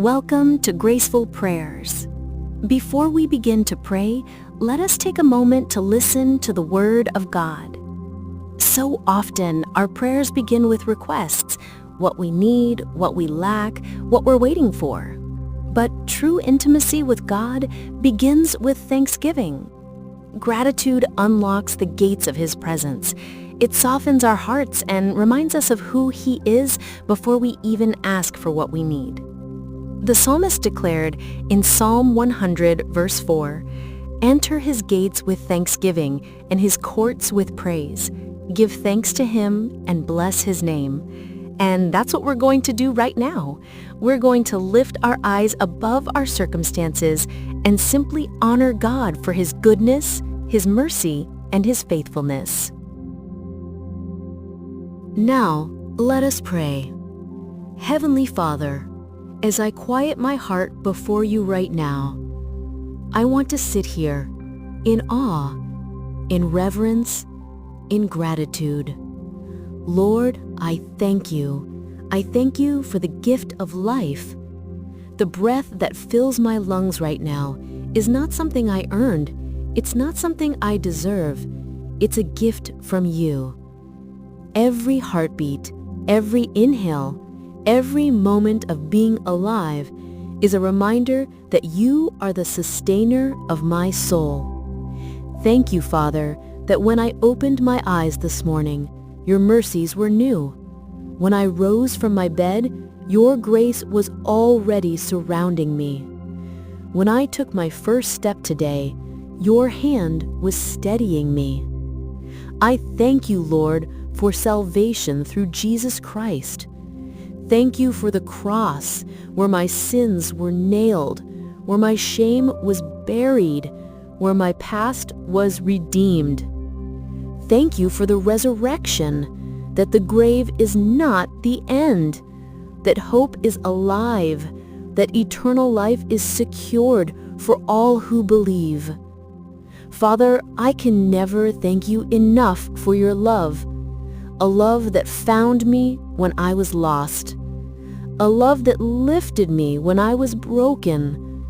Welcome to Graceful Prayers. Before we begin to pray, let us take a moment to listen to the Word of God. So often, our prayers begin with requests, what we need, what we lack, what we're waiting for. But true intimacy with God begins with thanksgiving. Gratitude unlocks the gates of His presence. It softens our hearts and reminds us of who He is before we even ask for what we need. The psalmist declared in Psalm 100, verse 4, "Enter His gates with thanksgiving and His courts with praise. Give thanks to Him and bless His name." And that's what we're going to do right now. We're going to lift our eyes above our circumstances and simply honor God for His goodness, His mercy, and His faithfulness. Now, let us pray. Heavenly Father, as I quiet my heart before you right now, I want to sit here in awe, in reverence, in gratitude. Lord, I thank you. I thank you for the gift of life. The breath that fills my lungs right now is not something I earned. It's not something I deserve. It's a gift from you. Every heartbeat, every inhale, every moment of being alive is a reminder that you are the sustainer of my soul. Thank you, Father, that when I opened my eyes this morning, your mercies were new. When I rose from my bed, your grace was already surrounding me. When I took my first step today, your hand was steadying me. I thank you, Lord, for salvation through Jesus Christ. Thank you for the cross, where my sins were nailed, where my shame was buried, where my past was redeemed. Thank you for the resurrection, that the grave is not the end, that hope is alive, that eternal life is secured for all who believe. Father, I can never thank you enough for your love, a love that found me when I was lost, a love that lifted me when I was broken,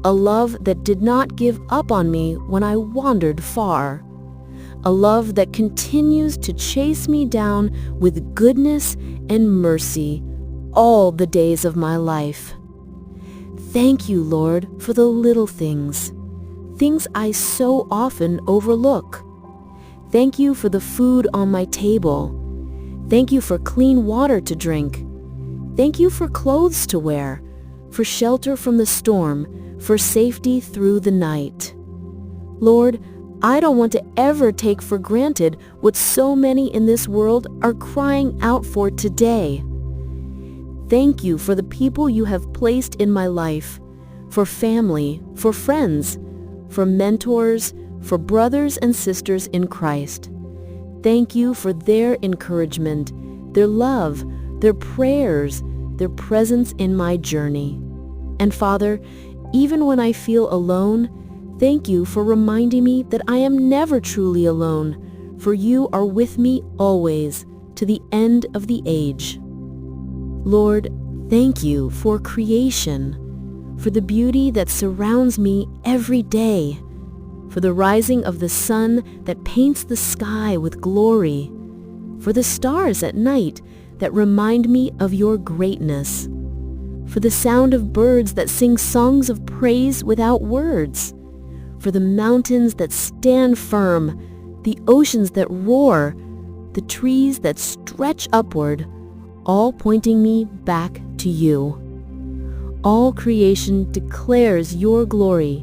a love that did not give up on me when I wandered far, a love that continues to chase me down with goodness and mercy all the days of my life. Thank you, Lord, for the little things I so often overlook. Thank you for the food on my table. Thank you for clean water to drink. Thank you for clothes to wear, for shelter from the storm, for safety through the night. Lord, I don't want to ever take for granted what so many in this world are crying out for today. Thank you for the people you have placed in my life, for family, for friends, for mentors, for brothers and sisters in Christ. Thank you for their encouragement, their love, their prayers, their presence in my journey. And Father, even when I feel alone, thank you for reminding me that I am never truly alone, for you are with me always, to the end of the age. Lord, thank you for creation, for the beauty that surrounds me every day, for the rising of the sun that paints the sky with glory, for the stars at night that remind me of your greatness, for the sound of birds that sing songs of praise without words, for the mountains that stand firm, the oceans that roar, the trees that stretch upward, all pointing me back to you. All creation declares your glory,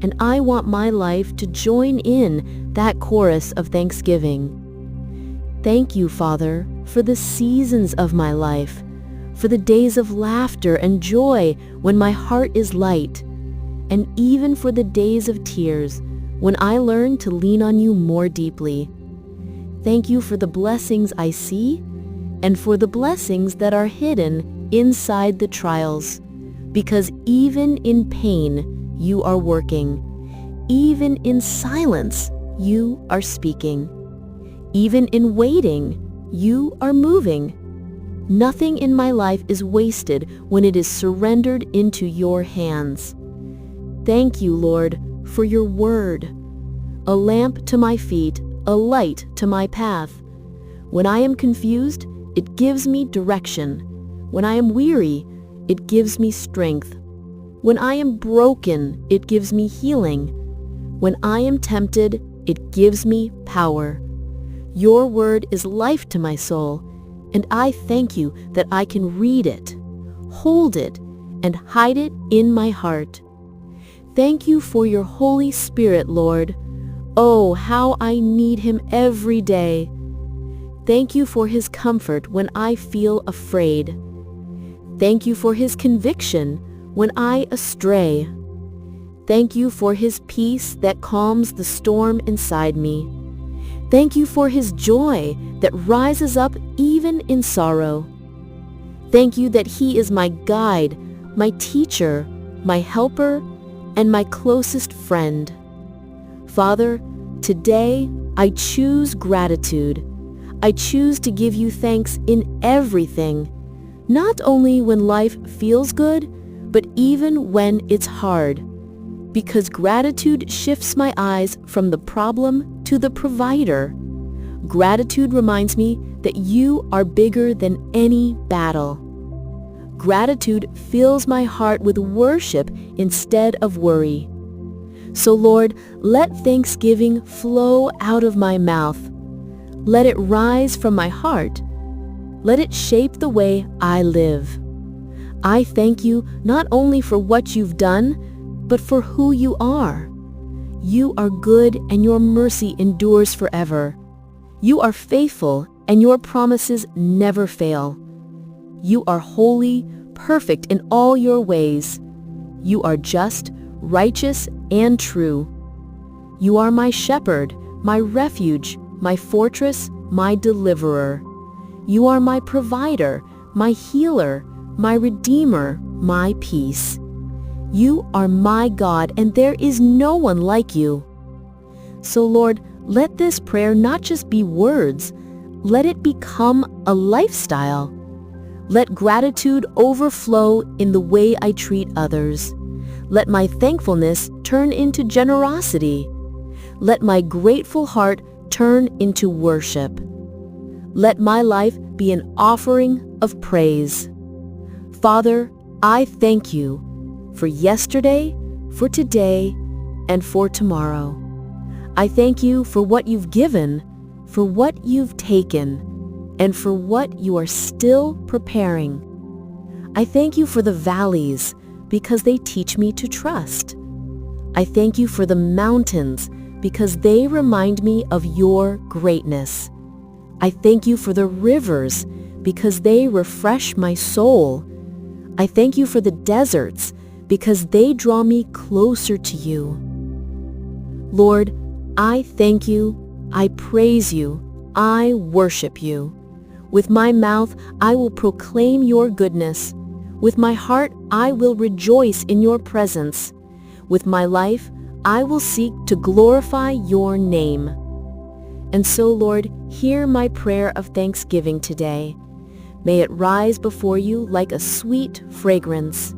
and I want my life to join in that chorus of thanksgiving. Thank you, Father, for the seasons of my life, for the days of laughter and joy when my heart is light, and even for the days of tears when I learn to lean on you more deeply. Thank you for the blessings I see and for the blessings that are hidden inside the trials, because even in pain, you are working. Even in silence, you are speaking. Even in waiting, you are moving. Nothing in my life is wasted when it is surrendered into your hands. Thank you, Lord, for your word, a lamp to my feet, a light to my path. When I am confused, it gives me direction. When I am weary, it gives me strength. When I am broken, it gives me healing. When I am tempted, it gives me power. Your word is life to my soul, and I thank you that I can read it, hold it, and hide it in my heart. Thank you for your Holy Spirit, Lord. Oh, how I need him every day. Thank you for his comfort when I feel afraid. Thank you for his conviction when I astray. Thank you for his peace that calms the storm inside me. Thank you for his joy that rises up even in sorrow. Thank you that he is my guide, my teacher, my helper, and my closest friend. Father, today I choose gratitude. I choose to give you thanks in everything, not only when life feels good, but even when it's hard, because gratitude shifts my eyes from the problem to the provider. Gratitude reminds me that you are bigger than any battle. Gratitude fills my heart with worship instead of worry. So Lord, let thanksgiving flow out of my mouth. Let it rise from my heart. Let it shape the way I live. I thank you not only for what you've done, but for who you are. You are good and your mercy endures forever. You are faithful and your promises never fail. You are holy, perfect in all your ways. You are just, righteous, and true. You are my shepherd, my refuge, my fortress, my deliverer. You are my provider, my healer, my redeemer, my peace. You are my God, and there is no one like you. So Lord, let this prayer not just be words, let it become a lifestyle. Let gratitude overflow in the way I treat others. Let my thankfulness turn into generosity. Let my grateful heart turn into worship. Let my life be an offering of praise. Father, I thank you for yesterday, for today, and for tomorrow. I thank you for what you've given, for what you've taken, and for what you are still preparing. I thank you for the valleys because they teach me to trust. I thank you for the mountains because they remind me of your greatness. I thank you for the rivers because they refresh my soul. I thank you for the deserts because they draw me closer to you. Lord, I thank you, I praise you, I worship you. With my mouth, I will proclaim your goodness. With my heart, I will rejoice in your presence. With my life, I will seek to glorify your name. And so, Lord, hear my prayer of thanksgiving today. May it rise before you like a sweet fragrance.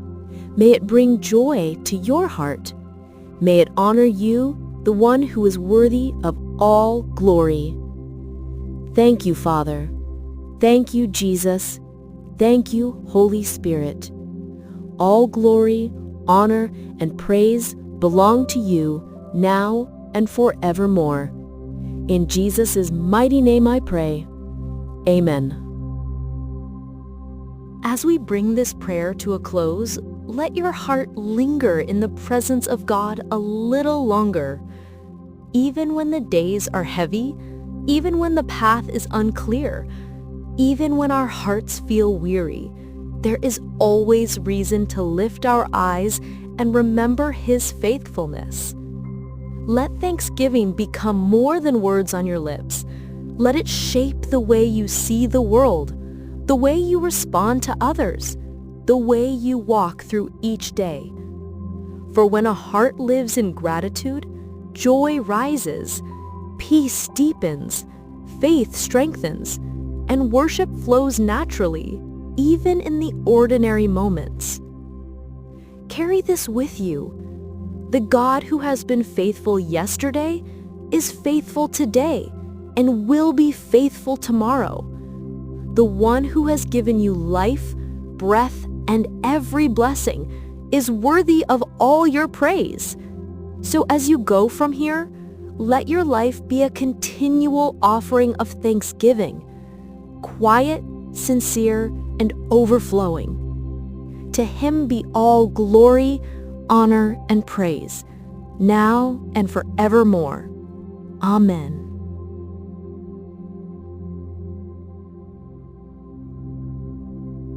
May it bring joy to your heart. May it honor you, the one who is worthy of all glory. Thank you, Father. Thank you, Jesus. Thank you, Holy Spirit. All glory, honor, and praise belong to you now and forevermore. In Jesus' mighty name I pray. Amen. As we bring this prayer to a close, let your heart linger in the presence of God a little longer. Even when the days are heavy, even when the path is unclear, even when our hearts feel weary, there is always reason to lift our eyes and remember His faithfulness. Let thanksgiving become more than words on your lips. Let it shape the way you see the world, the way you respond to others, the way you walk through each day. For when a heart lives in gratitude, joy rises, peace deepens, faith strengthens, and worship flows naturally, even in the ordinary moments. Carry this with you. The God who has been faithful yesterday is faithful today and will be faithful tomorrow. The one who has given you life, breath, and every blessing is worthy of all your praise. So as you go from here, let your life be a continual offering of thanksgiving, quiet, sincere, and overflowing. To him be all glory, honor, and praise, now and forevermore. Amen.